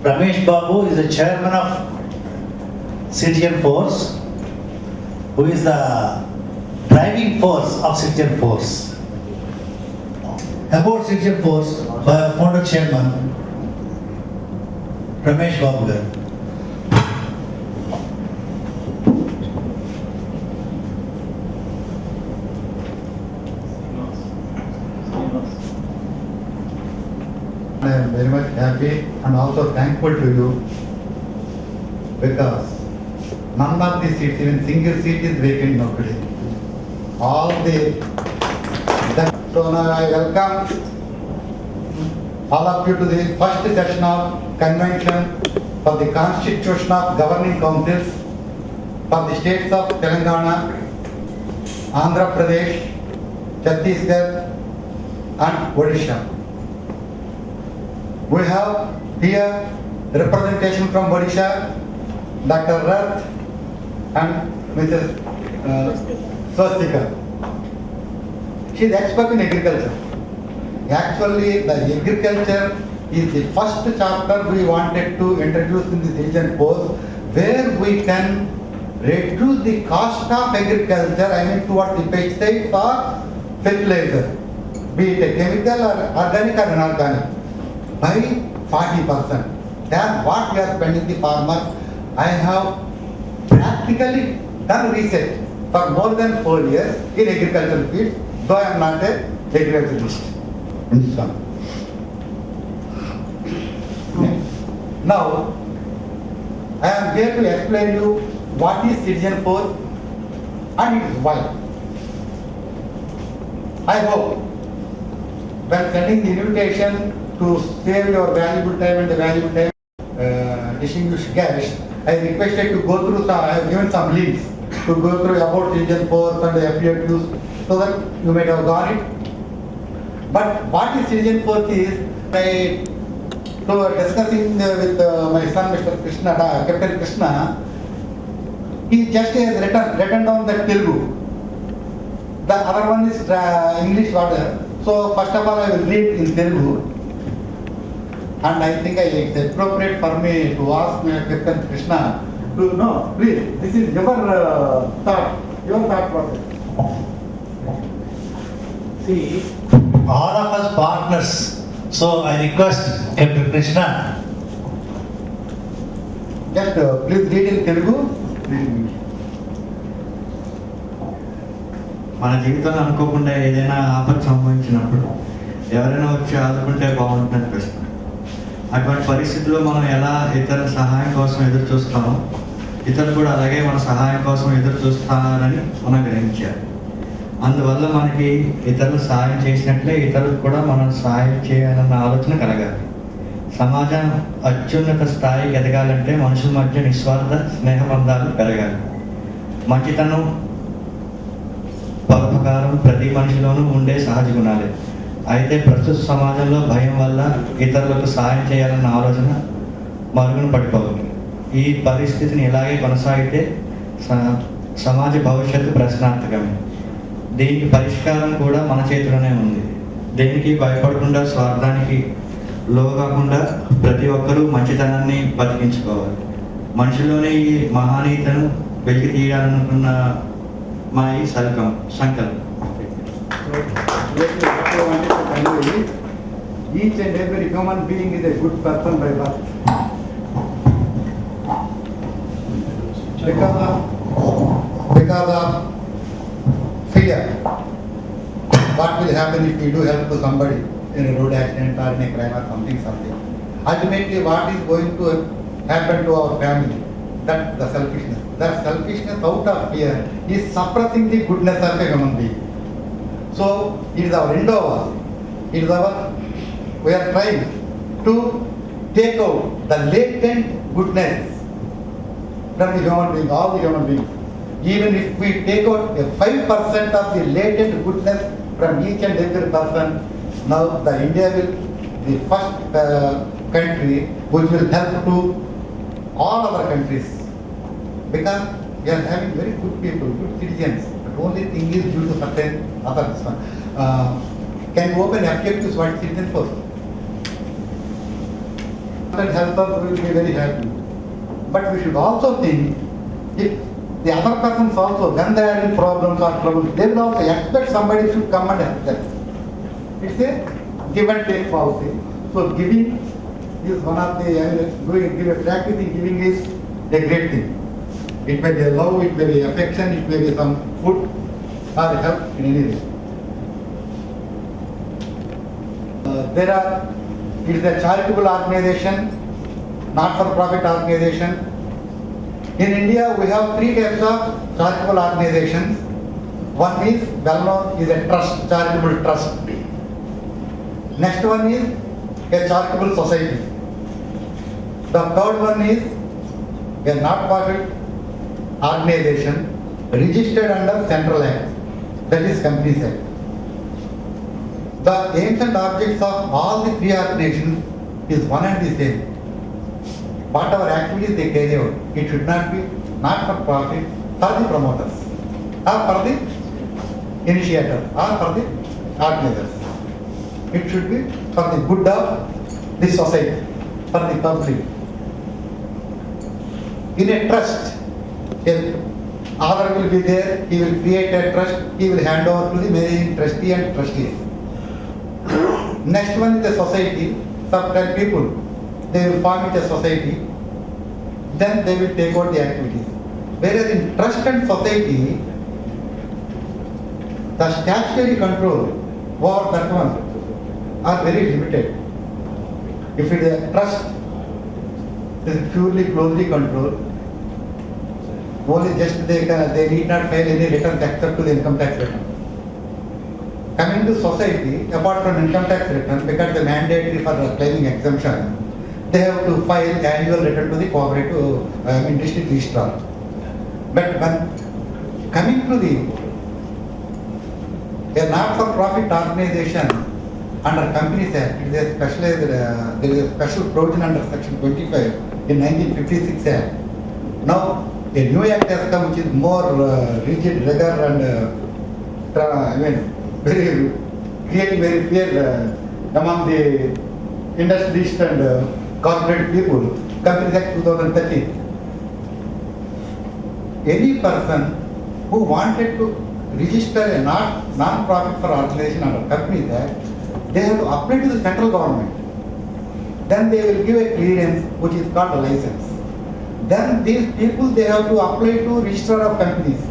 Ramesh Babu is the chairman of Citizen Force, who is the driving force of Citizen Force. About Citizen Force, by founder chairman Ramesh Babu garu. I am very much happy and also thankful to you because none of the seats, even single seat is vacant now today. All the so now I welcome all of you to the first session of convention for the constitution of governing councils for the states of Telangana, Andhra Pradesh, Chhattisgarh and Odisha. We have here representation from Odisha, Dr. Rath and Mrs. Swastika. She is expert in agriculture. Actually, the agriculture is the first chapter we wanted to introduce in the Citizen Force, where we can reduce the cost of agriculture, I mean towards the pesticides or fertilizer, be it a chemical or organic or inorganic, by 40%. Then what we are spending the farmers. I have practically done research for more than 4 years in agricultural field, though I am not a agriculturalist. Now, I am here to explain you what is Citizen Force and its why. I hope when sending the invitation to save your valuable time and the valuable time distinguished guests, I requested to go through some, I have given some links to go through about Citizen Force and the FAQs so that you might have got it. But what is Citizen Force is, so discussing with my son Mr. Krishna, Captain Krishna, he just has written down the Telugu. The other one is English order. So first of all I will read in Telugu. And I think it's appropriate for me to ask my Captain Krishna to know, please, this is your thought process. See, all of us partners. So I request Captain Krishna. Just please read in Telugu. మన జీవితంలో అనుకోకుండా ఏదైనా ఆపద సంభవించినప్పుడు ఎవరైనా వచ్చి ఆదుకుంటే బాగుంటుంది అనిపిస్తుంది. అటువంటి పరిస్థితుల్లో మనం ఎలా ఇతరుల సహాయం కోసం ఎదురు చూస్తామో ఇతరులు కూడా అలాగే మన సహాయం కోసం ఎదురు చూస్తారని మనం గ్రహించాలి. అందువల్ల మనకి ఇతరులు సహాయం చేసినట్లే ఇతరులకు కూడా మనం సహాయం చేయాలన్న ఆలోచన కలగాలి. సమాజం అత్యున్నత స్థాయికి ఎదగాలంటే మనుషుల మధ్య నిస్వార్థ స్నేహబంధాలు పెరగాలి. మంచితనం, పరోపకారం ప్రతి మనిషిలోనూ ఉండే సహజ గుణాలే. అయితే ప్రస్తుత సమాజంలో భయం వల్ల ఇతరులకు సహాయం చేయాలన్న ఆలోచన మరుగున పడిపోతుంది. ఈ పరిస్థితిని ఇలాగే కొనసాగితే సమాజ భవిష్యత్తు ప్రశ్నార్థకమే. దీనికి పరిష్కారం కూడా మన చేతిలోనే ఉంది. దేనికి భయపడకుండా, స్వార్థానికి లోకాకుండా ప్రతి ఒక్కరూ మంచితనాన్ని బతికించుకోవాలి. మనిషిలోనే ఈ మహానీయతను వెలికి తీయాలనుకున్న మా ఈ సంకల్పం. Each and every human being is a good person by birth. Because of fear, what will happen if we do help to somebody in a road accident or in a crime or something. Ultimately, what is going to happen to our family? That's the selfishness. That selfishness out of fear is suppressing the goodness of a human being. So, it is our endeavor. We are trying to take out the latent goodness from the human being, all the human beings. Even if we take out a 5% of the latent goodness from each and every person, now the India will be the first country which will help to all other countries. Because we are having very good people, good citizens. But only thing is due to certain others. Can you open FAQs what Citizen Force? and help us, we will be very happy. But we should also think, if the other persons also, when they are in problems or trouble, they will also expect somebody should come and help them. It's a give and take policy. So giving is one of the, give a practice in giving is a great thing. It may be love, it may be affection, it may be some food or help in any way. It is a charitable organization, not-for-profit organization. In India, we have three types of charitable organizations. One is well-known is a trust, charitable trust. Next one is a charitable society. The third one is a not-profit organization registered under Central Act, that is Companies Act. The aims and objects of all the three organizations is one and the same. Whatever activities they carry out, it should not be not for profit for the promoters, or for the initiator, or for the organizers. It should be for the good of the society, for the public. In a trust, a author will be there, he will create a trust, he will hand over to the managing trustee and trustees. Next one is the society, some 10 people, they will form it a society, then they will take out the activities. Whereas in trust and society, the statutory control over that one are very limited. If it is a trust, it is purely closely controlled. Only just they need not file any returns except to the income tax return. Coming to society, apart from income tax return, because the mandatory for claiming exemption, they have to file annual return to the cooperative district registrar. But when coming to a not-for-profit organization under Companies Act, it is a specialized, there is a special provision under Section 25 in 1956 Act. Now, a new act has come which is more rigid, regular and creating very fear among the industrialists and corporate people. Companies Act 2013. Any person who wanted to register a non-profit for organization under Companies Act, they have to apply to the central government. Then they will give a clearance which is called a license. Then these people, they have to apply to Registrar of Companies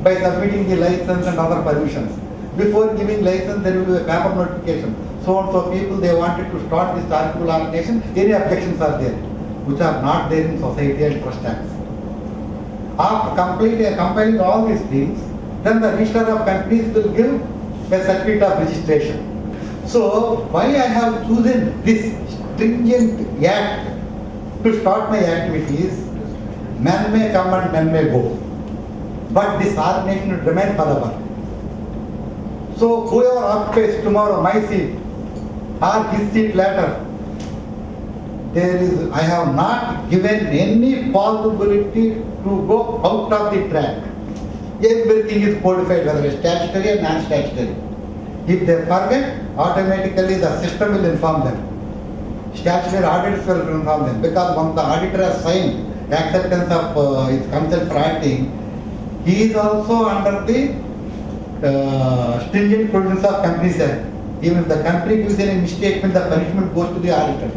by submitting the license and other permissions. Before giving license, there will be a paper notification. So and so people, they wanted to start this charitable organization. Any objections are there, which are not there in society and trust acts. After compiling all these things, then the Registrar of Companies will give a certificate of registration. So why I have chosen this stringent act to start my activities? Men may come and men may go, but this organization will remain forever. So whoever occupies tomorrow my seat or his seat later, I have not given any possibility to go out of the track. Everything is codified, whether it's statutory or non-statutory. If they forget, automatically the system will inform them. Statutory auditors will inform them, because once the auditor has signed acceptance of his consent for acting, he is also under the stringent provisions of Companies Act. Even if the company gives any misstatement, the punishment goes to the auditor.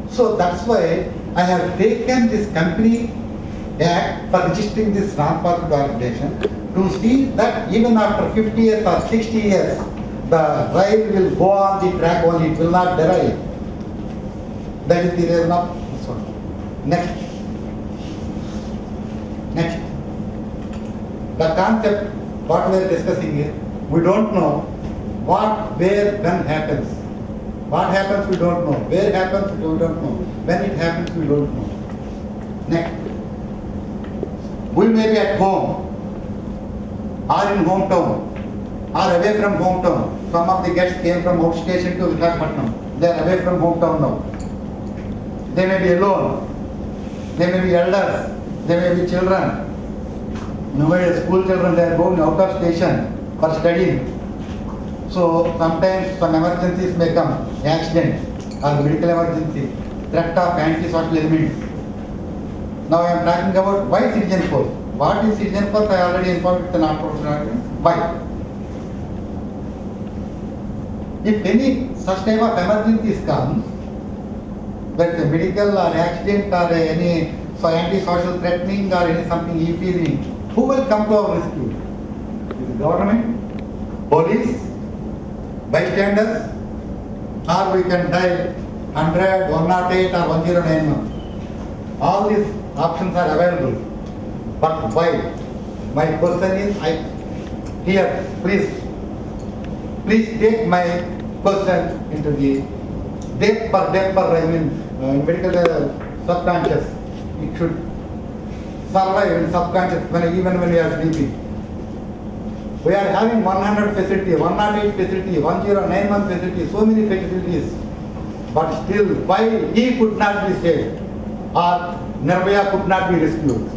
So that's why I have taken this Company Act for registering this non-profit organization to see that even after 50 years or 60 years, the ride will go on the track only, it will not derail. That is the reason of this one. Next. The concept, what we are discussing is, we don't know what, where, when happens. What happens, we don't know. Where happens, we don't know. When it happens, we don't know. Next. We may be at home, or in hometown, or away from hometown. Some of the guests came from outstation to Visakhapatnam. They are away from hometown now. They may be alone. They may be elders. They may be children. Nowadays, school children, they are going out of station for studying. So sometimes some emergencies may come, accident. or medical emergency, threat of anti-social elements. Now I am talking about why citizen force. What is citizen force? I already informed with the non-professional. Why? If any such type of emergencies come, like a medical or accident or any anti-social threatening or any something EPD, who will come to our rescue? Is it government, police, bystanders, or we can dial 100, 108 or 1091. All these options are available. But why? My question is, here, please take my question into the depth medical subconscious. It should survive in subconscious even when we are sleeping. We are having 100 facility, 108 facility, 1091 facility, so many facilities. But still, why he could not be saved or Nirbhaya could not be rescued?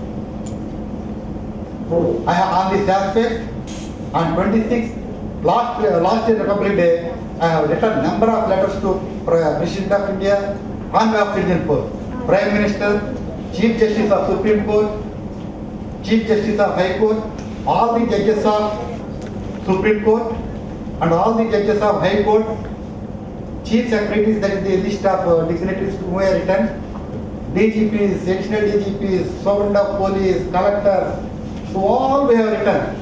I have on this aspect, on 26th, last year Republic Day, I have written number of letters to President of India on behalf of Citizen Force, Prime Minister, Chief Justice of Supreme Court, Chief Justice of High Court, all the judges of Supreme Court and all the judges of High Court, Chief Secretaries, that is the list of dignitaries who are written, DGPs, additional DGPs, Superintendent of Police, Collectors, so all we have written.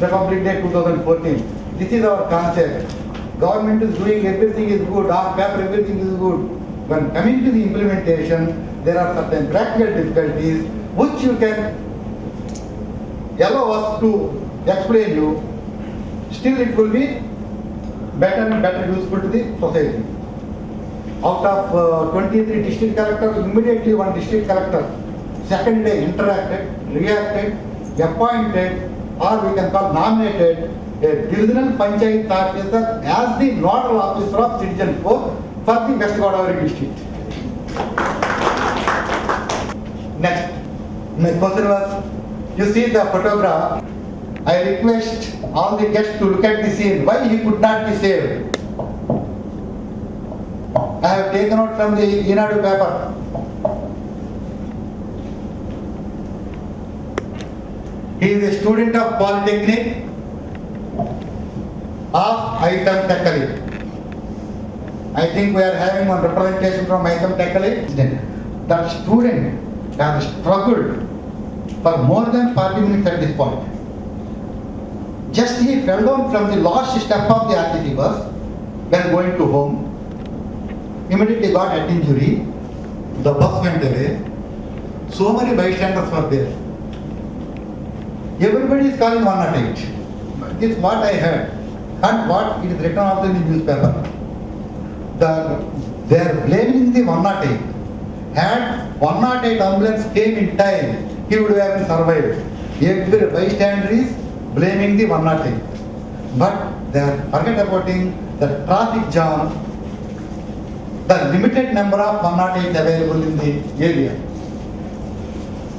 Republic Day 2014. This is our concept. Government is doing everything is good, on paper everything is good. When coming to the implementation, there are certain practical difficulties which you can allow us to explain you. Still it will be better and better useful to the society. Out of 23 district collectors, immediately one district collector, second day interacted, reacted, appointed, or we can call nominated a divisional panchayat officer as the nodal officer of Citizen Force for the West Godavari district. Next, my question was, you see the photograph, I request all the guests to look at the scene, why he could not be saved. I have taken out from the Enadu paper. He is a student of Polytechnic of Aitam Tekkali. I think we are having one representation from Aitam Tekkali. That student has struggled for more than 40 minutes at this point. Just he fell down from the last step of the RTC bus when going to home. Immediately got head injury. The bus went away. So many bystanders were there. Everybody is calling 108. This is what I heard and what it is written also in the newspaper. They are blaming the 108. Had 108 ambulance came in time, he would have survived. Every bystander is blaming the 108. But they are forget about the traffic jam, the limited number of 108 available in the area.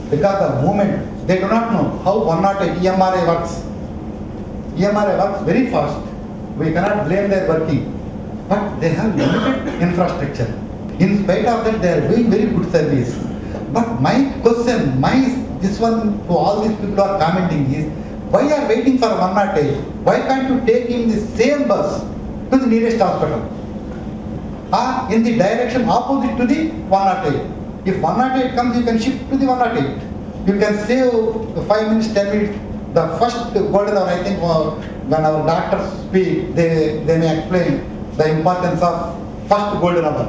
Because the moment they do not know how 108 EMRA works. EMRA works very fast. We cannot blame their working. But they have limited infrastructure. In spite of that, they are doing very good service. But my question, this one to all these people who are commenting is, why are waiting for 108? Why can't you take in the same bus to the nearest hospital? Or in the direction opposite to the 108? If 108 comes, you can shift to the 108. You can save 5 minutes, 10 minutes. The first golden hour, I think, when our doctors speak, they may explain the importance of first golden hour.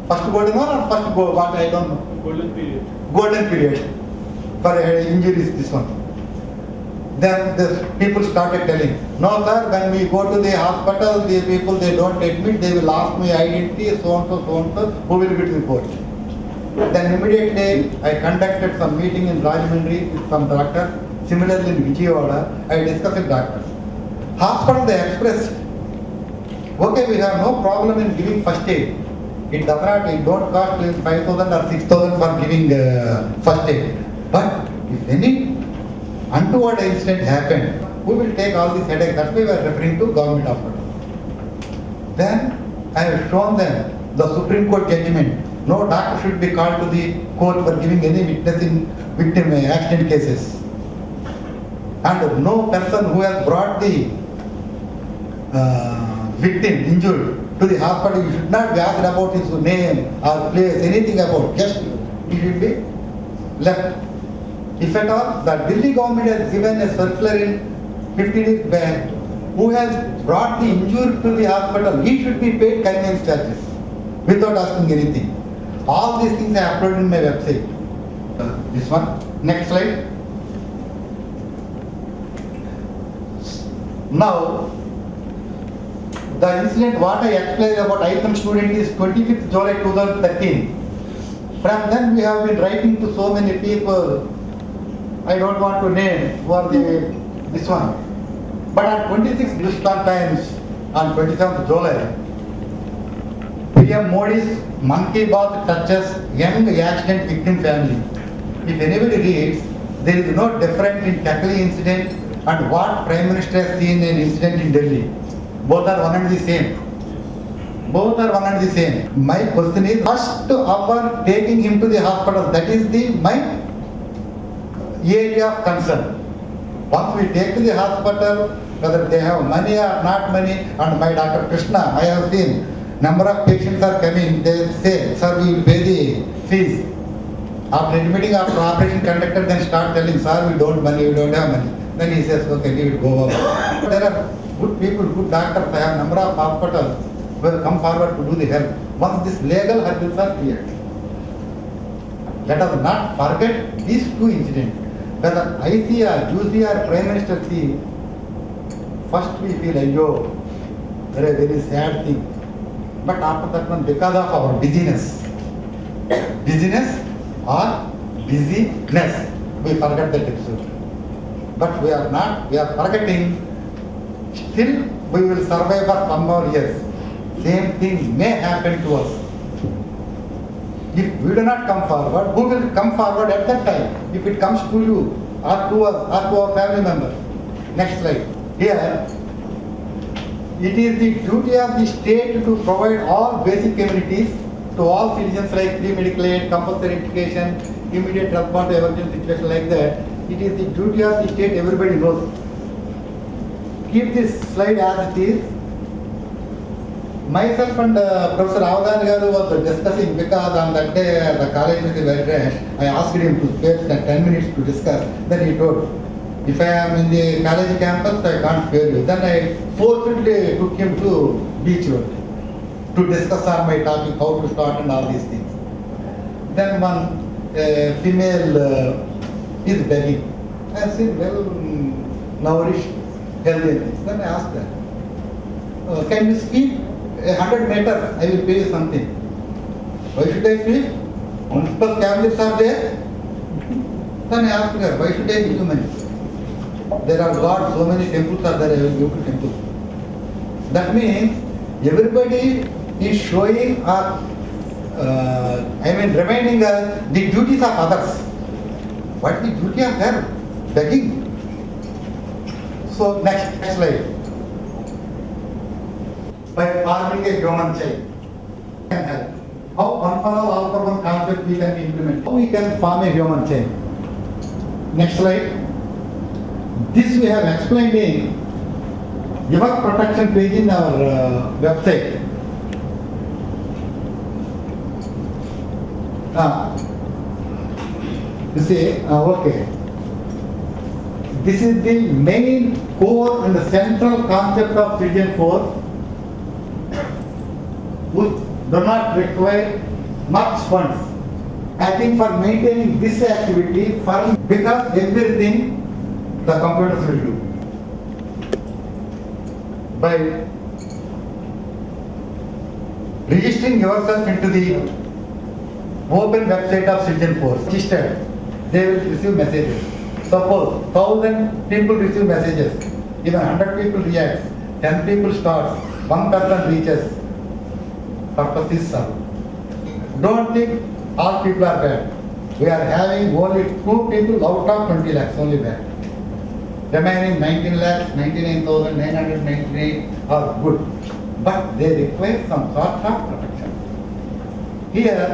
First golden hour or first what I don't know. Golden period. Golden period for injuries. This one. Then the people started telling, no sir, when we go to the hospital, the people they don't admit, they will ask me identity, so and so, who will get report. Then immediately I conducted some meeting in Rajahmundry with some doctors. Similarly in Vijayawada, I discussed with doctors. Hospital they expressed, okay, we have no problem in giving first aid. It does not, it don't cost 5,000 or 6,000 for giving first aid. But if any untoward incident happened, we will take all these headaches. That's why we are referring to government hospital. Then I have shown them the Supreme Court judgment. No doctor should be called to the court for giving any witness in victim accident cases. And no person who has brought the victim injured to the hospital, you should not be asked about his name or place, anything about, just he should be left. If at all, the Delhi government has given a circular in 50 days back, who has brought the injured to the hospital, he should be paid conveyance charges without asking anything. All these things I uploaded in my website. This one, next slide. Now, the incident what I explained about ISM student is 25th July 2013. From then we have been writing to so many people, I don't want to name for this one. But on 26th Hindustan Times, on 27th July, PM Modi's Mann Ki Baat touches young accident victim family. If anybody reads, there is no difference in Takli incident and what Prime Minister has seen in incident in Delhi. Both are one and the same. Both are one and the same. My question is, first hour taking him to the hospital, that is my area of concern. Once we take to the hospital, whether they have money or not money, and my Dr. Krishna, I have seen number of patients are coming, they say, sir, we will pay the fees. After admitting, after operation conducted, then start telling, sir, we don't money, we don't have money. Then he says, okay, leave it, go over. There are good people, good doctors, I have number of hospitals who will come forward to do the help. Once this legal hurdles are cleared. Let us not forget these two incidents. Whether I see or you see or Prime Minister see, first we feel, ayyo, very sad thing. But after that one, because of our busyness or busyness, we forget that episode. But we are not, we are forgetting, still we will survive for some more years. Same thing may happen to us. If we do not come forward, who will come forward at that time? If it comes to you, or to us, or to our family member. Next slide. Here, it is the duty of the state to provide all basic amenities to all citizens like free medical aid, compulsory education, immediate response to emergency situation like that. It is the duty of the state, everybody knows. Keep this slide as it is. Myself and Professor Avadhan Garu was discussing because on that day the college was very rash. I asked him to spare 10 minutes to discuss. Then he told, if I am in the college campus, I can't spare you. Then I forcibly took him to beach road to discuss on my topic, how to start and all these things. Then one female is begging. I said, well, nourished, healthy. Then I asked her, can you speak 100 meters? I will pay you something. Why should I speak? Municipal cabinets are there. Then I asked her, why should I give you money? There are gods, so many temples are there, I will give to temple. That means everybody is showing or reminding us the duties of others. What is the duty of her? Begging. So next slide. By forming a human chain. Can help. How one for all for one concept we can implement. How we can form a human chain. Next slide. This we have explained in Yuvak protection page in our website. You see, okay. This is the main core and the central concept of Citizen Force, which do not require much funds. I think for maintaining this activity, because everything the computers will do. By registering yourself into the open website of Citizen Force, registered, they will receive messages. Suppose 1,000 people receive messages, even 100 people react, 10 people starts, 1 person reaches, purpose is served. Don't think all people are bad. We are having only 2 people out of 20 lakhs only bad. Remaining 19 lakhs, 99,999 are good. but they require some sort of protection. Here,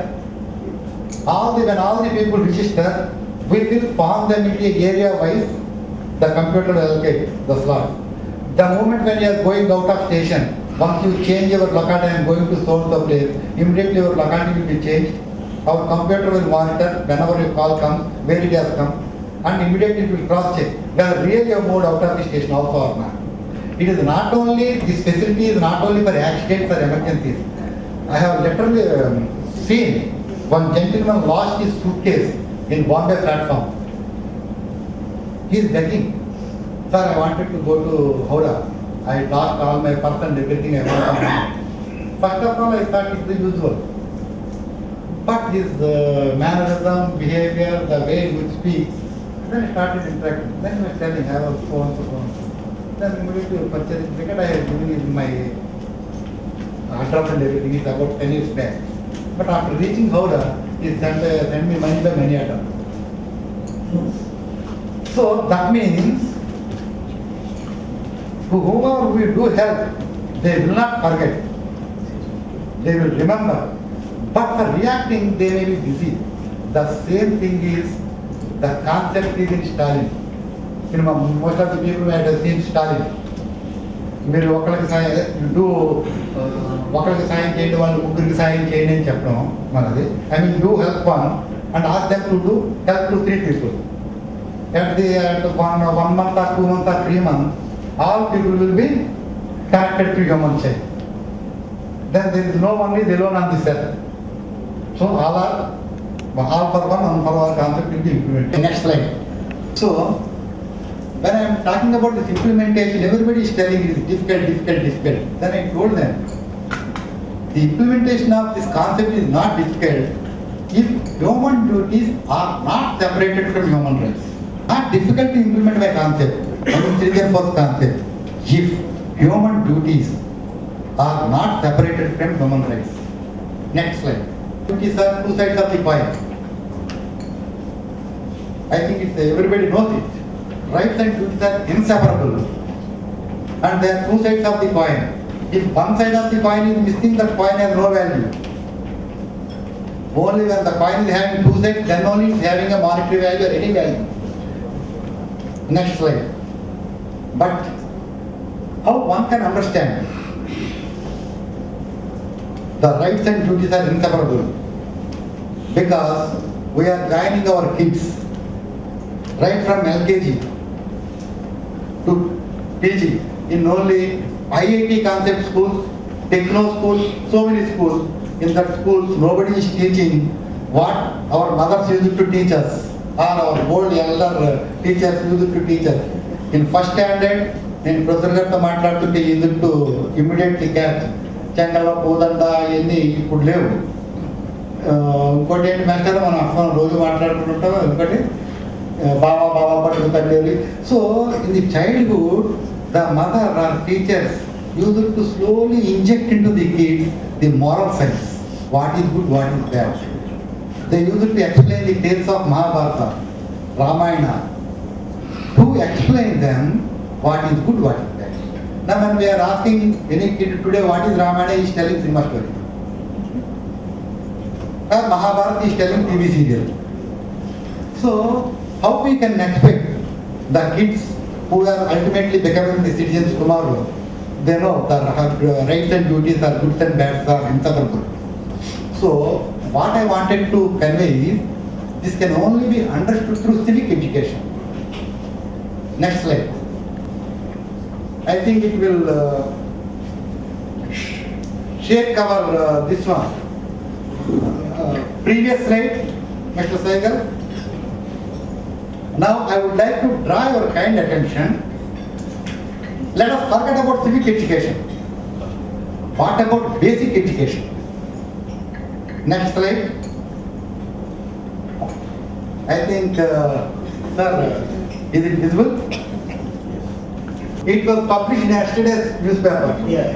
when all the people register, we will form them into area wise, the computer will allocate the slot. The moment when you are going out of station, once you change your locality and going to so and so place, immediately your locality will be changed. Our computer will monitor whenever your call comes, where it has come, and immediately it will cross check whether really you have moved out of the station also or not. It is not only, this facility is not only for accidents or emergencies. I have literally seen one gentleman lost his suitcase in Bombay platform. He is begging, sir, I wanted to go to Howrah. I lost all my purse and everything I want. First of all, I thought it's the usual. But his mannerism, behavior, the way he would speak, then I started interacting. Then he was telling, I was so and so, so and so. Then immediately purchasing ticket, I had given him my address and everything. It's about 10 years back. But after reaching Howrah, he sent me money by money order. So that means, to whomever we do help, they will not forget. They will remember. But for reacting, they may be busy. The same thing is, the concept is in Stalin. You know, most of the people might have seen Stalin. మీరు ఒకరికి సాయం చేయండి, వాళ్ళు ముగ్గురికి సాయం చేయండి అని చెప్పడం మనది. I mean, do help one and ask them to do help to 3 people. At 1 month or 2 months or 3 months, all people will be connected to human chain. Then there is no one is alone on this earth. So all for one, one for all concept will be implemented. Next slide. So when I am talking about this implementation, everybody is telling it is difficult. Then I told them, the implementation of this concept is not difficult if human duties are not separated from human rights. Not difficult to implement by concept, citizen first concept, if human duties are not separated from human rights. Next slide. Duties are 2 sides of the coin. I think everybody knows it. Rights and duties are inseparable, and they are 2 sides of the coin. If one side of the coin is missing, that coin has no value. Only when the coin is having 2 sides, then only it is having a monetary value or any value. Next slide. But how one can understand the rights and duties are inseparable? Because we are guiding our kids right from LKG to PG in only IIT concept schools, techno schools, so many schools. In that schools, nobody is teaching what our mothers used to teach us, or our old elder teachers used to teach us. In first standard, నేను professor గారితో మాట్లాడుతుంటే use to immediately catch చెంగళ పూదండ ఇవన్నీ ఇప్పుడు లేవు. ఇంకోటి ఏంటి master మనం రోజు మాట్లాడుకుంటుంటాం, ఇంకోటి బాబా పట్టుకు తల్లి. So in the childhood the mother or teachers use to slowly inject in to the kids the moral science, what is good, what is bad. They use to explain the tales of Mahabharata, Ramayana, to explain them what is good, what is bad. Now when we are asking any kid today what is Ramayana, he is telling cinema story. Or Mahabharata, he is telling TV serial. So how we can expect the kids who are ultimately becoming the citizens tomorrow, they know the rights and duties are goods and bads are inseparable. So what I wanted to convey is this can only be understood through civic education. Next slide. I think it will shake our this one. Previous slide, Mr. Saigal. Now I would like to draw your kind attention. Let us forget about civic education. What about basic education? Next slide. I think, sir, is it visible? It was published in yesterday's newspaper. Yeah.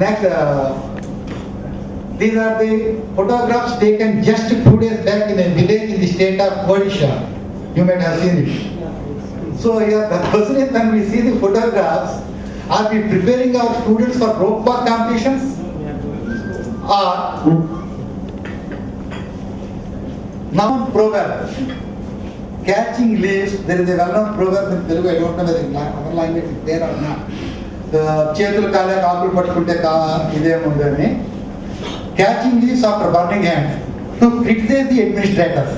Next, these are the photographs taken just 2 days back in a village in the state of Odisha. You might have seen it. So here the question is, when we see the photographs, Are we preparing our students for rope walk competitions? Or now proverb, catching leaves, there is a well-known proverb in Telugu, I don't know whether in other language is there or not. చేతులు కాలే ఆకులు పట్టుకుంటే ఇదేముందని catching leaves after burning hands to criticize the administrators.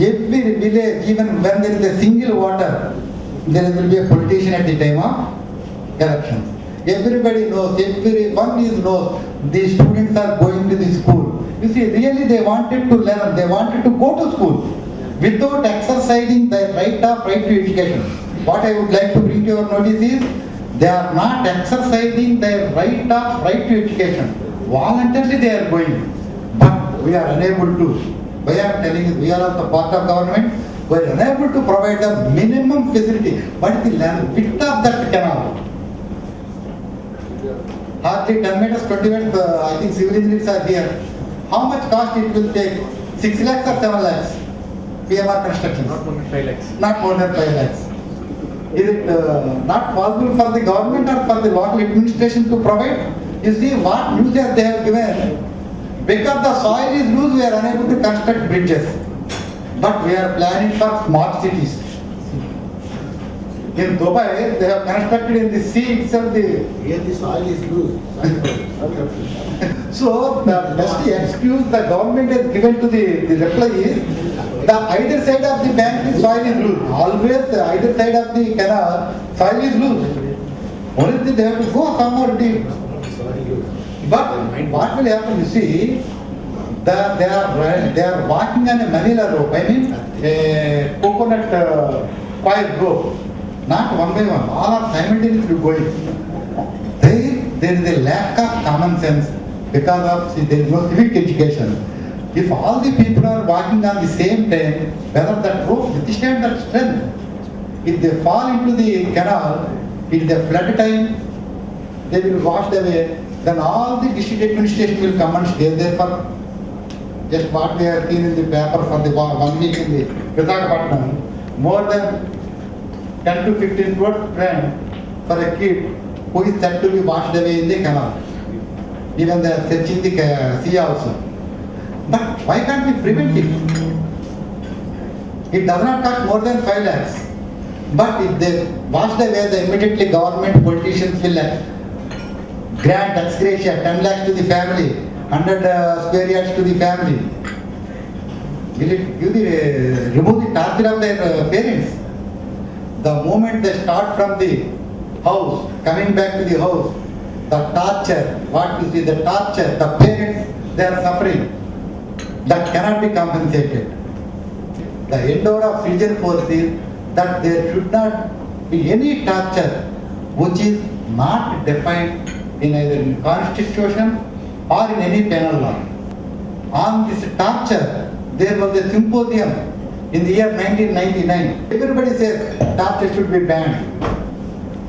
Every village, even when there is a single voter, there will be a politician at the time of elections. Everybody knows, everyone knows the students are going to the school. You see, really they wanted to learn, they wanted to go to school without exercising their right to education. What I would like to bring to your notice is, they are not exercising their right to education. Voluntarily they are going, but we are unable to. We are telling you, we are also part of government, we are unable to provide the minimum facility. What is the width of that canal? Hardly 10 meters, 20 meters, I think civil engineers are here. How much cost it will take? 6 lakhs or 7 lakhs? PMR construction. Not more than 5 lakhs. Not more than 5 lakhs. Is it not possible for the government or for the local administration to provide? You see what news they have given. Because the soil is loose, we are unable to construct bridges. But we are planning for smart cities. In Dubai, they have constructed in the sea itself Here the soil is loose. So the best excuse the government has given to the reply is, the either side of the bank the soil is loose. Always the either side of the canal soil is loose. Only thing they have to go somewhere deep. But what will happen, you see, they are walking on a manila rope. I mean a coconut coil rope. Not one by one. All are simultaneously going. There is a lack of common sense because of there is no civic education. If all the people are walking on the same time, whether that rope withstand that strength, if they fall into the canal, it is a flood time, they will wash away, then all the district administration will come and stay there for just what we have seen in the paper for the 1 week in the Visakhapatnam. More than 10 to 15 crore spent for a kid who is said to be washed away in the canal. Even they are searching the sea also. But why can't we prevent it? It does not cost more than 5 lakhs. But if they wash away, then immediately government politicians will grant ex gratia 10 lakhs to the family, 100 square yards to the family. Will it remove the torture of their parents? The moment they start from the house, coming back to the house, the torture, what you see, the torture, the parents, they are suffering. That cannot be compensated. The endeavor of Citizen Force is that there should not be any torture which is not defined in either in constitution or in any penal law. On this torture, there was a symposium in the year 1999. Everybody says torture should be banned.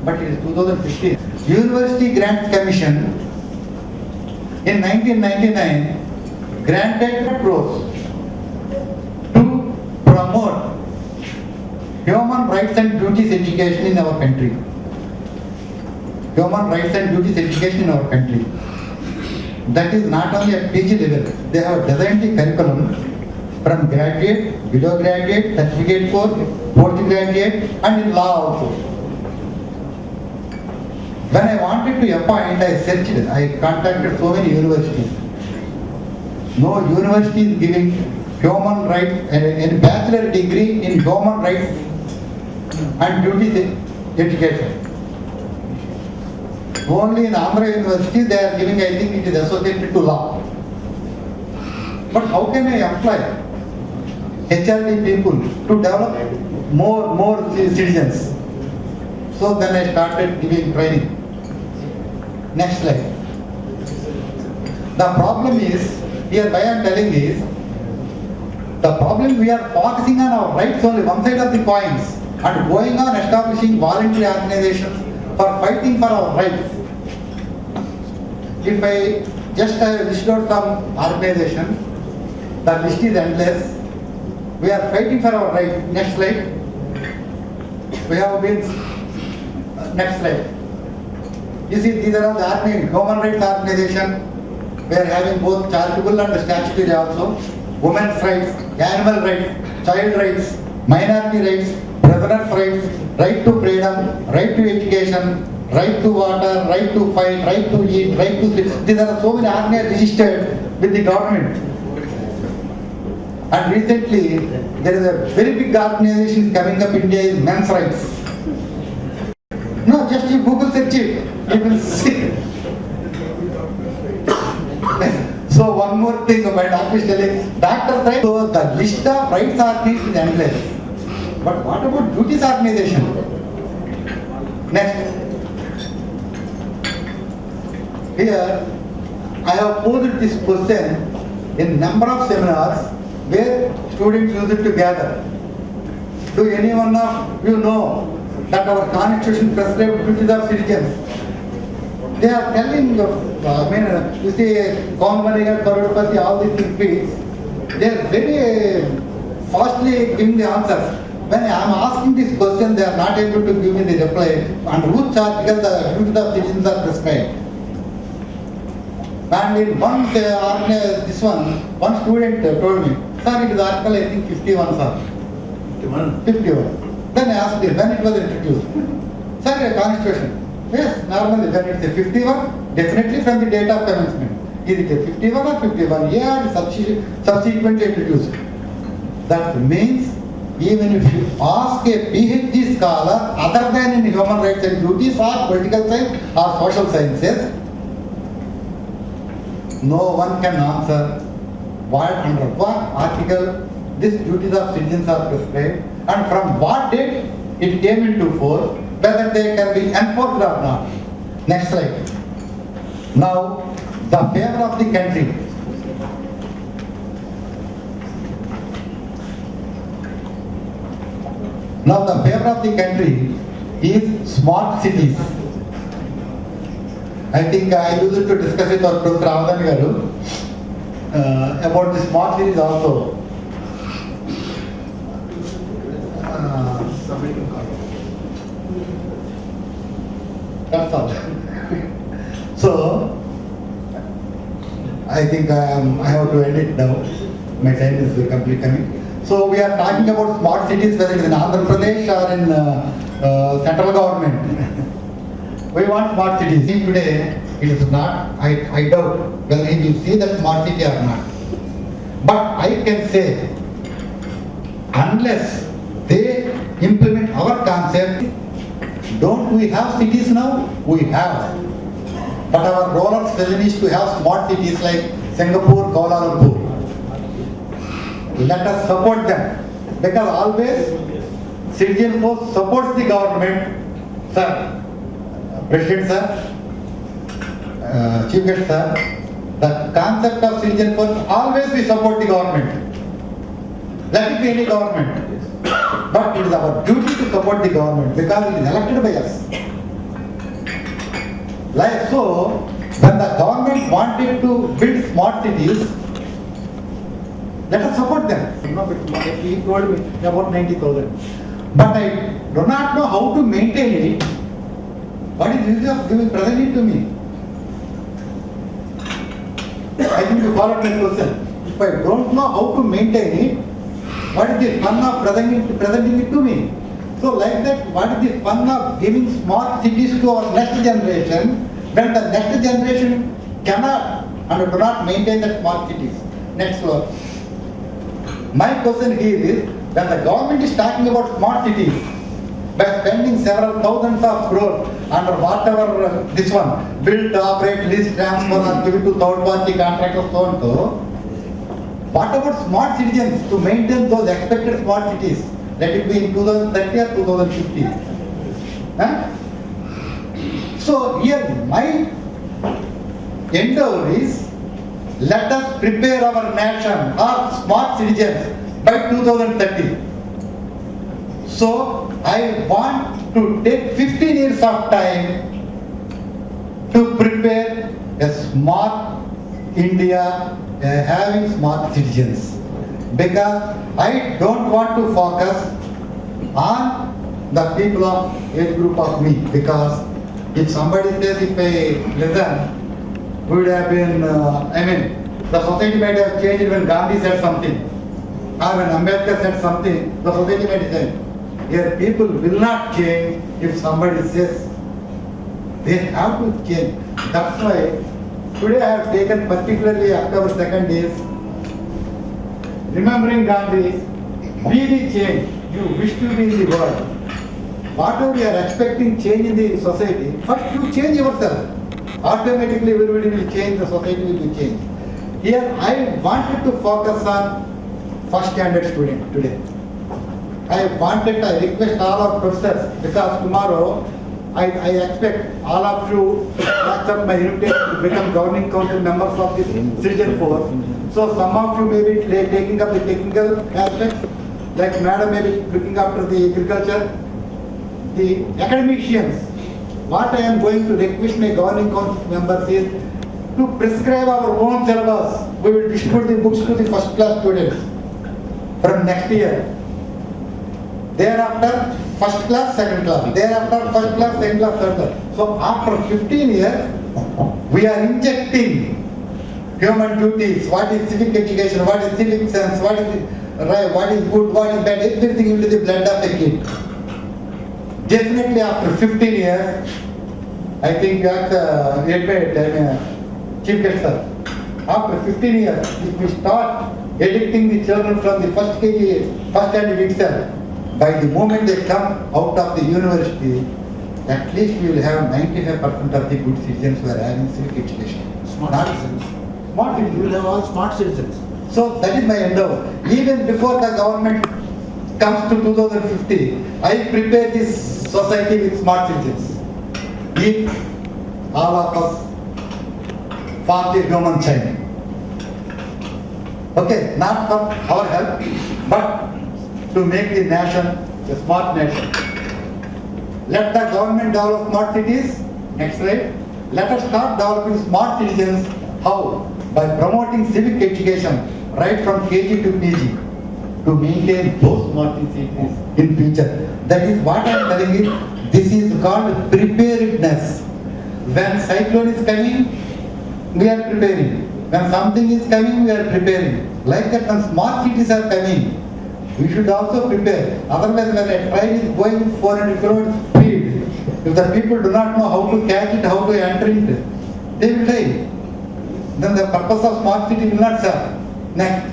But it is 2015. University Grants Commission in 1999 granted crores to promote human rights and duties education in our country. Human rights and duties education in our country. That is not only at PG level. They have designed the curriculum from graduate, below graduate, certificate course, postgraduate, and in law also. When I wanted to appoint, I searched, I contacted so many universities. No university is giving human rights, a bachelor degree in human rights and duties education. Only in Andhra University they are giving, I think it is associated to law. But how can I apply HRD people to develop more citizens? So then I started giving training. Next slide. The problem is, here why I am telling is, the problem we are focusing on our rights only, one side of the coins, and going on establishing voluntary organizations for fighting for our rights. If I just list out some organization, the list is endless. We are fighting for our rights. Next slide. We have been next slide. You see, these are all the human rights organization. We are having both charitable and statutory also. Women's rights, animal rights, child rights, minority rights, prisoners' rights, right to freedom, right to education, right to water, right to fight, right to eat, right to sleep. These are so many organizations registered with the government. And recently, there is a very big organization coming up in India is men's rights. No, just you Google search it, you will see. So one more thing, my doctor is telling, doctor's right, so the list of rights organizations is endless. But what about duties organization? Next. Here, I have posed this question in number of seminars where students use it to gather. Do any one of you know that our constitution prescribes duties of citizens? They are telling, you see, Kaun Banega, Karorpati, all these things, they are very fastly giving the answers. When I am asking this question, they are not able to give me the reply. And whose charge, because the duties of citizens are prescribed. And in one, this one student told me, sir, it is article, I think 51, sir. 51. Then I asked him, when it was introduced? Sir, a constitution. Yes, normally when it's a 51, definitely from the date of commencement. Is it a 51 or 51? Yeah, subsequently introduced. That means, even if you ask a PhD scholar, other than in human rights and duties or political science or social sciences, no one can answer what under what article these duties of citizens are prescribed and from what date it came into force, whether they can be enforced or not. Next slide. Now, the favor of the country. Now, the favor of the country is smart cities. I think I used to discuss with our Professor Ramadan Garu about the smart cities also. That's all. So, I think I have to end it now. My time is completely coming. So, we are talking about smart cities, whether it is in Andhra Pradesh or in central government. We want smart cities. See, today, it is not, I doubt whether he will see that smart city or not. But I can say, unless they implement our concept, don't we have cities now? We have. But our role of vision is to have smart cities like Singapore, Kuala Lumpur. Let us support them. Because always, citizen force supports the government. Sir, President sir, Chief Guest sir, the concept of citizen force, always we support the government. Let it be any government. But it is our duty to support the government because it is elected by us. Like so, when the government wanted to build smart cities, let us support them. He told me about 90,000. But I do not know how to maintain it. What is the use of giving presenting to me? I think you followed my question. If I don't know how to maintain it, what is the fun of presenting it to me? So like that, what is the fun of giving smart cities to our next generation when the next generation cannot and do not maintain the smart cities? Next one. My question here is, when the government is talking about smart cities, by spending several thousands of crores under whatever this one, build, operate, lease, transfer or give it to third party contractors, so and so. What about smart citizens to maintain those expected smart cities? Let it be in 2030 or 2050. Huh? So here my endeavor is, let us prepare our nation, our smart citizens by 2030. So I want to take 15 years of time to prepare a smart India having smart citizens. Because I don't want to focus on the people of age group of me, because if somebody says if I listen, we would have been, the society might have changed when Gandhi said something, or when Ambedkar said something, the society might change. Here people will not change if somebody says. They have to change. That's why today I have taken particularly October 2nd is remembering Gandhi, be the change you wish to be in the world. Whatever you are expecting change in the society, first you change yourself. Automatically everybody will change, the society will be changed. Here I wanted to focus on first standard student today. I request all our professors, because tomorrow I expect all of you to accept my invitation to become governing council members of this Citizen Force. So some of you may be taking up the technical aspects, like madam may be looking after the agriculture. The academicians, what I am going to request my governing council members is to prescribe our own syllabus. We will distribute the books to the first class students from next year. Thereafter, first class, second class. Thereafter, first class, second class, third class. So after 15 years, we are injecting human duties, what is civic education, what is civic sense, what is right, what is good, what is bad, everything into the blood of a kid. Definitely after 15 years, I think that's Chief Guest sir. After 15 years, if we start educating the children from the first KG, first standard itself, by the moment they come out of the university, at least we will have 95% of the good citizens who are having civic education. Smart Not citizens. Smart You will citizens. have all smart citizens. So that is my endeavor. Even before the government comes to 2050, I prepare this society with smart citizens. If all of us form the human chain. Okay, not for our help, but to make the nation a smart nation. Let the government develop smart cities. Next slide. Let us start developing smart citizens. How? By promoting civic education right from KG to PG to maintain those smart cities in future. That is what I am telling you. This is called preparedness. When cyclone is coming, we are preparing. When something is coming, we are preparing. Like that, when smart cities are coming, we should also prepare. Otherwise, when a train is going 400 km speed, if the people do not know how to catch it, how to enter it, they will die. Then the purpose of smart city will not serve. Next.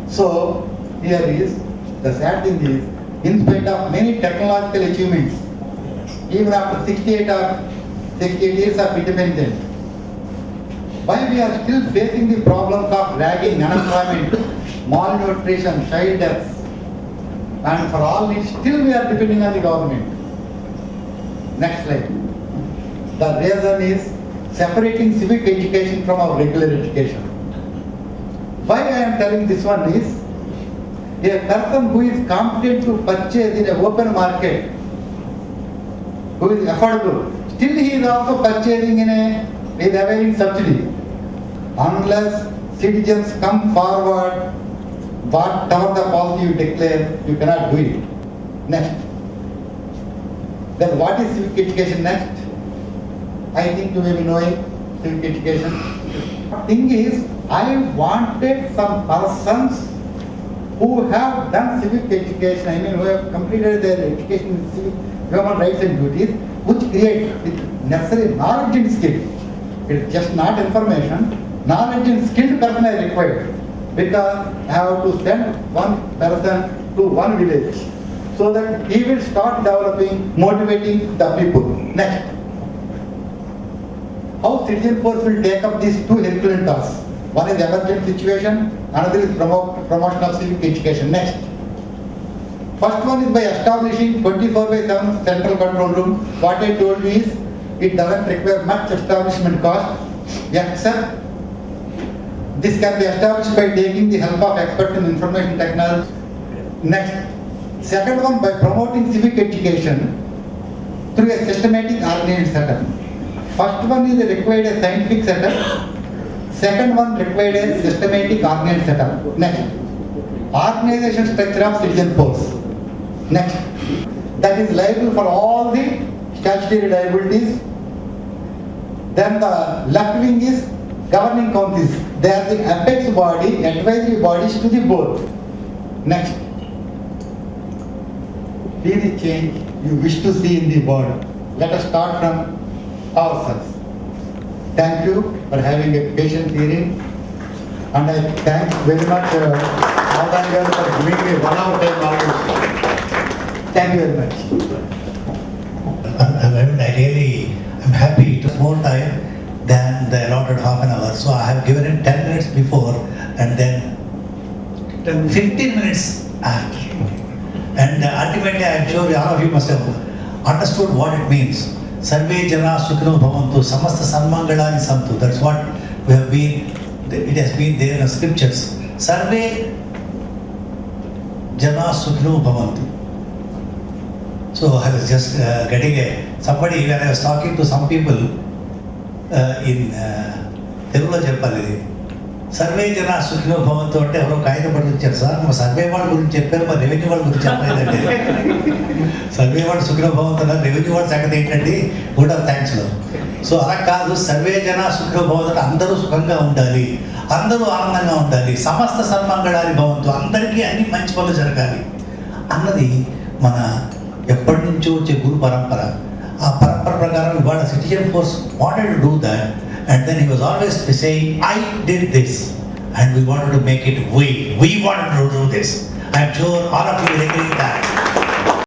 So, here is, the sad thing is, in spite of many technological achievements, even after 68 years of independence, why we are still facing the problems of lagging, unemployment, malnutrition, child deaths, and for all this, still we are depending on the government. Next slide. The reason is separating civic education from our regular education. Why I am telling this one is, a person who is competent to purchase in an open market, who is affordable, still he is also purchasing is availing subsidy. Unless citizens come forward, whatever the policy you declare, you cannot do it. Next. Then what is civic education next? I think you may be knowing civic education. Thing is, I wanted some persons who have done civic education, who have completed their education in civic, human rights and duties, which create with necessary knowledge and skill. It's just not information. Knowledge and skilled person are required, because I have to send one person to one village so that he will start developing, motivating the people. Next. How Citizen Force will take up these two Herculean tasks. One is emergent situation, another is promotion of civic education. Next. First one is by establishing 24/7 central control room. What I told you is, it doesn't require much establishment cost, except this can be established by taking the help of experts in information technology. Next. Second one, by promoting civic education through a systematic organized setup. First one is required a scientific setup. Second one required a systematic organized setup. Next. Organization structure of Citizen Force. Next, that is liable for all the statutory liabilities. Then the left wing is governing councils. They are the apex body, advisory bodies to the board. Next, be the change you wish to see in the board. Let us start from ourselves. Thank you for having a patient hearing, and I thank very much Madhav for giving me 1 hour time almost. Thank you very much. I'm happy it was more time than the allotted half an hour. So I have given him 10 minutes before and then 15 minutes after. And ultimately I am sure all of you must have understood what it means. Sarve jana sukhino bhavantu, samasta sanmangalani santu. That's what we have been, it has been there in the scriptures. Sarve jana sukhino bhavantu. So I was just somebody, when I was talking to some people in Telugulo చెప్పాలి survey జన సుఖినో భవంతు అంటే ఎవరో కాగితం పట్టుకు వచ్చారు sir మా సర్వే వాళ్ళ గురించి చెప్పారు మా రెవెన్యూ వాళ్ళ గురించి చెప్పలేదండి సర్వే వాళ్ళు సుఖినో భవంతు అన్నారు రెవెన్యూ వాళ్ళ సంగతి ఏంటండి గుడ్ ఆఫ్ థ్యాంక్స్లో సో అలా కాదు సర్వే జన సుఖినో భవంతు అందరూ సుఖంగా ఉండాలి అందరూ ఆనందంగా ఉండాలి సమస్త సన్మంగళాని భవంతు అందరికీ అన్ని మంచి పనులు జరగాలి అన్నది మన ఎప్పటి నుంచో వచ్చే గురు పరంపర ఆ పరంపర ప్రకారం ఇవాళ citizen force wanted to do that and then he was always saying I did this and we wanted to make it we wanted to do this I'm sure all of you will agree with that